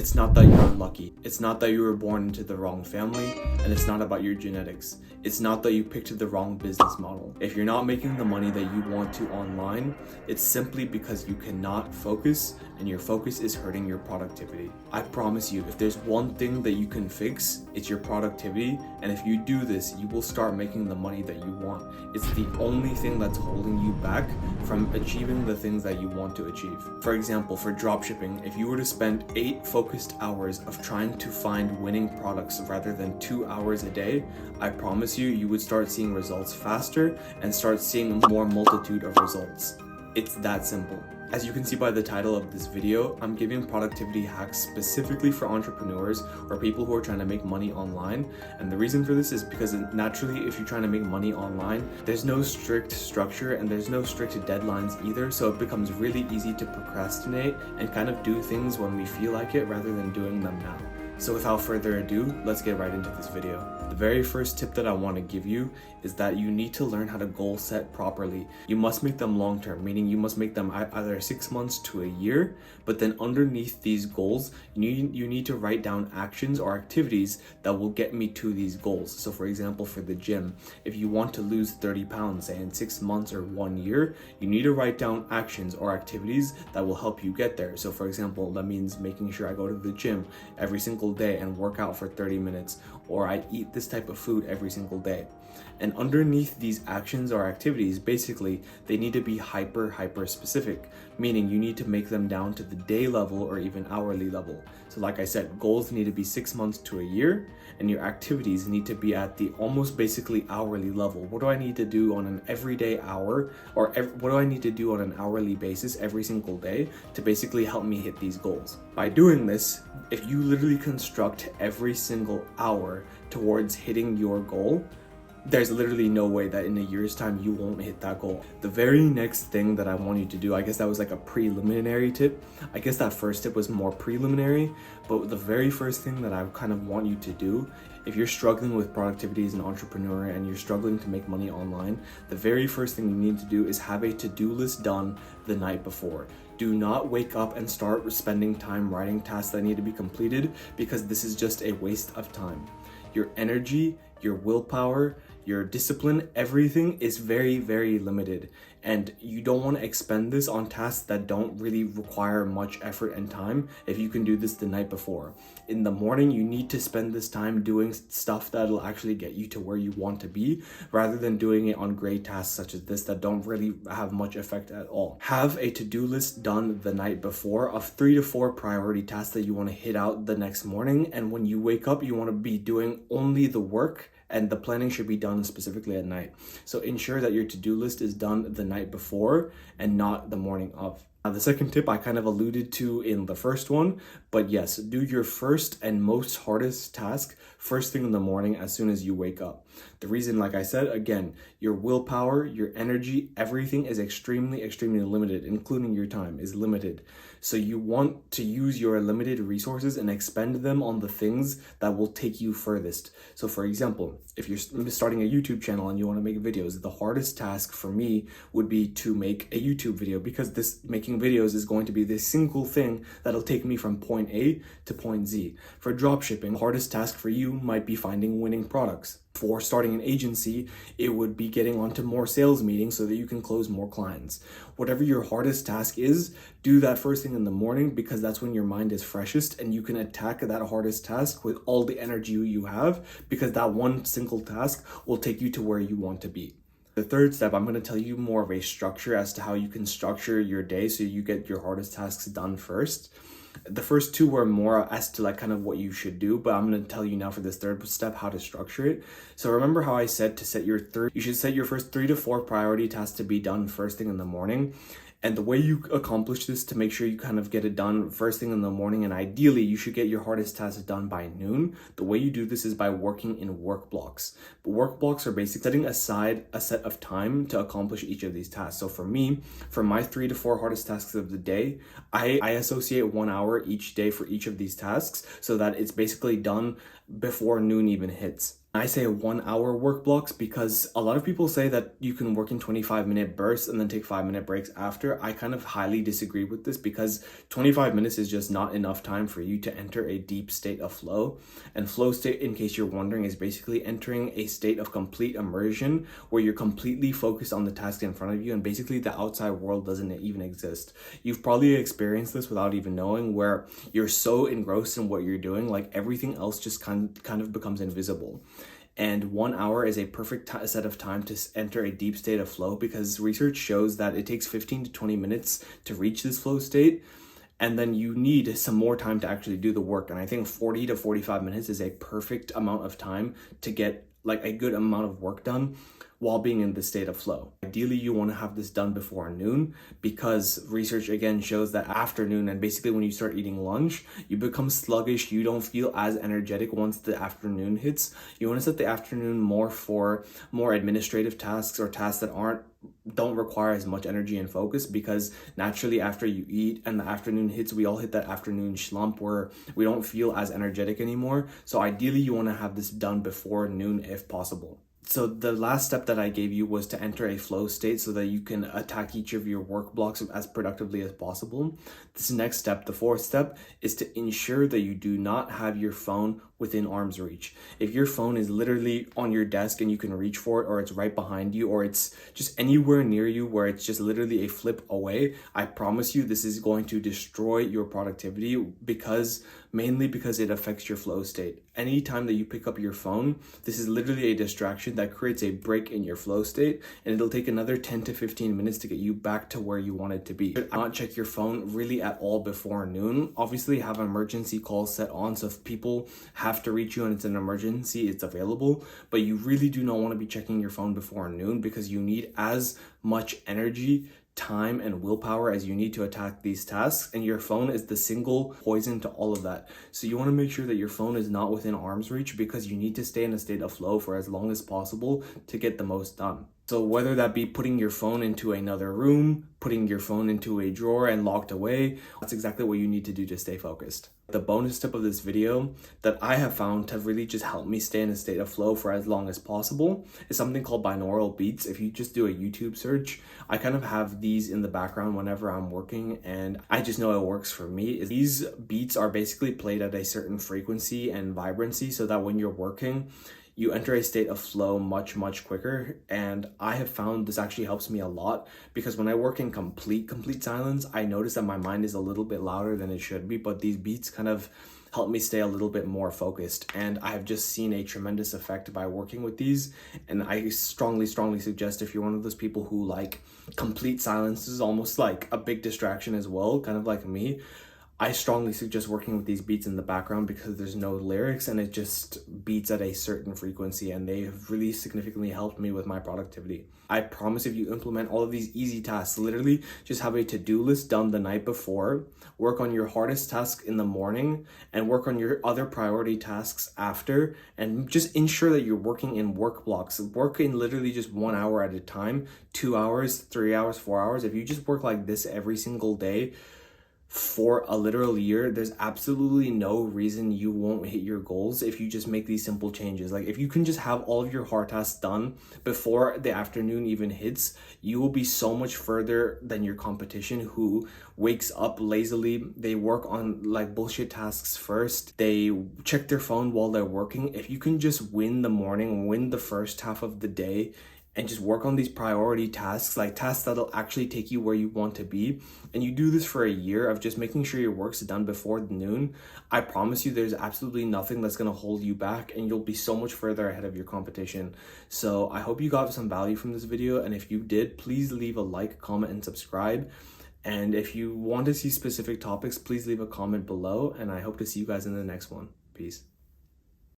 It's not that you're unlucky. It's not that you were born into the wrong family, and it's not about your genetics. It's not that you picked the wrong business model. If you're not making the money that you want to online, it's simply because you cannot focus, and your focus is hurting your productivity. I promise you, if there's one thing that you can fix, it's your productivity, and if you do this, you will start making the money that you want. It's the only thing that's holding you back from achieving the things that you want to achieve. For example, for dropshipping, if you were to spend 8 focused hours of trying to find winning products rather than 2 hours a day, I promise you would start seeing results faster and start seeing more multitude of results. It's that simple. As you can see by the title of this video, I'm giving productivity hacks specifically for entrepreneurs or people who are trying to make money online. And the reason for this is because naturally, if you're trying to make money online, there's no strict structure and there's no strict deadlines either. So it becomes really easy to procrastinate and kind of do things when we feel like it rather than doing them now. So without further ado, let's get right into this video. The very first tip that I want to give you is that you need to learn how to goal set properly. You must make them long-term, meaning you must make them either 6 months to a year, but then underneath these goals, you need to write down actions or activities that will get me to these goals. So for example, for the gym, if you want to lose 30 pounds, say in 6 months or 1 year, you need to write down actions or activities that will help you get there. So for example, that means making sure I go to the gym every single day and work out for 30 minutes, or I eat this type of food every single day. And underneath these actions or activities, basically, they need to be hyper specific, meaning you need to make them down to the day level or even hourly level. So like I said, goals need to be 6 months to a year, and your activities need to be at the almost basically hourly level. What do I need to do on an everyday hour, or what do I need to do on an hourly basis every single day to basically help me hit these goals? By doing this, if you literally construct every single hour towards hitting your goal, there's literally no way that in a year's time you won't hit that goal. The very next thing that I want you to do, I guess that was like a preliminary tip. I guess that first tip was more preliminary, but the very first thing that I kind of want you to do, if you're struggling with productivity as an entrepreneur and you're struggling to make money online, the very first thing you need to do is have a to-do list done the night before. Do not wake up and start spending time writing tasks that need to be completed, because this is just a waste of time. Your energy, your willpower, your discipline, everything is very limited, and you don't want to expend this on tasks that don't really require much effort and time if you can do this the night before. In the morning, you need to spend this time doing stuff that'll actually get you to where you want to be, rather than doing it on gray tasks such as this that don't really have much effect at all. Have a to-do list done the night before of 3 to 4 priority tasks that you want to hit out the next morning, and when you wake up, you want to be doing only the work, and the planning should be done specifically at night. So ensure that your to-do list is done the night before and not the morning of. Now, the second tip I kind of alluded to in the first one, but yes, do your first and most hardest task first thing in the morning as soon as you wake up. The reason, like I said, again, your willpower, your energy, everything is extremely limited, including your time is limited. So you want to use your limited resources and expend them on the things that will take you furthest. So for example, if you're starting a YouTube channel and you want to make videos, the hardest task for me would be to make a YouTube video, because this making videos is going to be the single thing that'll take me from point A to point Z. For dropshipping, the hardest task for you might be finding winning products. For starting an agency, it would be getting onto more sales meetings so that you can close more clients. Whatever your hardest task is, do that first thing in the morning, because that's when your mind is freshest and you can attack that hardest task with all the energy you have, because that one single task will take you to where you want to be. The third step, I'm going to tell you more of a structure as to how you can structure your day so you get your hardest tasks done first. The first two were more as to like kind of what you should do, but I'm going to tell you now for this third step how to structure it. So remember how I said to set you should set your first 3 to 4 priority tasks to be done first thing in the morning. And the way you accomplish this to make sure you kind of get it done first thing in the morning, and ideally you should get your hardest tasks done by noon. The way you do this is by working in work blocks. But work blocks are basically setting aside a set of time to accomplish each of these tasks. So for me, for my 3 to 4 hardest tasks of the day, I associate 1 hour each day for each of these tasks so that it's basically done before noon even hits. I say 1 hour work blocks because a lot of people say that you can work in 25-minute bursts and then take 5-minute breaks after. I kind of highly disagree with this because 25 minutes is just not enough time for you to enter a deep state of flow. And flow state, in case you're wondering, is basically entering a state of complete immersion where you're completely focused on the task in front of you and basically the outside world doesn't even exist. You've probably experienced this without even knowing, where you're so engrossed in what you're doing, like everything else just kind of becomes invisible. And 1 hour is a perfect set of time to enter a deep state of flow because research shows that it takes 15 to 20 minutes to reach this flow state. And then you need some more time to actually do the work. And I think 40 to 45 minutes is a perfect amount of time to get like a good amount of work done while being in the state of flow. Ideally, you want to have this done before noon because research again shows that afternoon, and basically when you start eating lunch, you become sluggish. You don't feel as energetic once the afternoon hits. You want to set the afternoon more for more administrative tasks or tasks that don't require as much energy and focus, because naturally after you eat and the afternoon hits, we all hit that afternoon slump where we don't feel as energetic anymore. So ideally you want to have this done before noon if possible. So the last step that I gave you was to enter a flow state so that you can attack each of your work blocks as productively as possible. This next step, the fourth step, is to ensure that you do not have your phone within arm's reach. If your phone is literally on your desk and you can reach for it, or it's right behind you, or it's just anywhere near you where it's just literally a flip away, I promise you this is going to destroy your productivity mainly because it affects your flow state. Anytime that you pick up your phone, this is literally a distraction that creates a break in your flow state, and it'll take another 10 to 15 minutes to get you back to where you want it to be. Do not check your phone really at all before noon. Obviously have emergency calls set on, so if people have to reach you and it's an emergency, it's available, but you really do not want to be checking your phone before noon because you need as much energy, time, and willpower as you need to attack these tasks, and your phone is the single poison to all of that. So you want to make sure that your phone is not within arm's reach because you need to stay in a state of flow for as long as possible to get the most done. So whether that be putting your phone into another room, putting your phone into a drawer and locked away, that's exactly what you need to do to stay focused. The bonus tip of this video that I have found to really just help me stay in a state of flow for as long as possible is something called binaural beats. If you just do a YouTube search, I kind of have these in the background whenever I'm working, and I just know it works for me. These beats are basically played at a certain frequency and vibrancy so that when you're working, you enter a state of flow much quicker. And I have found this actually helps me a lot because when I work in complete silence, I notice that my mind is a little bit louder than it should be, but these beats kind of help me stay a little bit more focused. And I've just seen a tremendous effect by working with these. And I strongly suggest, if you're one of those people who like complete silence is almost like a big distraction as well, kind of like me, I strongly suggest working with these beats in the background because there's no lyrics and it just beats at a certain frequency, and they have really significantly helped me with my productivity. I promise if you implement all of these easy tasks, literally just have a to-do list done the night before, work on your hardest task in the morning, and work on your other priority tasks after, and just ensure that you're working in work blocks. Work in literally just 1 hour at a time, 2 hours, 3 hours, 4 hours. If you just work like this every single day, for a literal year, there's absolutely no reason you won't hit your goals if you just make these simple changes. Like if you can just have all of your hard tasks done before the afternoon even hits, you will be so much further than your competition who wakes up lazily. They work on like bullshit tasks first. They check their phone while they're working. If you can just win the morning, win the first half of the day, and just work on these priority tasks, like tasks that'll actually take you where you want to be, and you do this for a year of just making sure your work's done before noon, I promise you there's absolutely nothing that's going to hold you back, and you'll be so much further ahead of your competition. So I hope you got some value from this video, and if you did, please leave a like, comment, and subscribe. And if you want to see specific topics, please leave a comment below, and I hope to see you guys in the next one. Peace.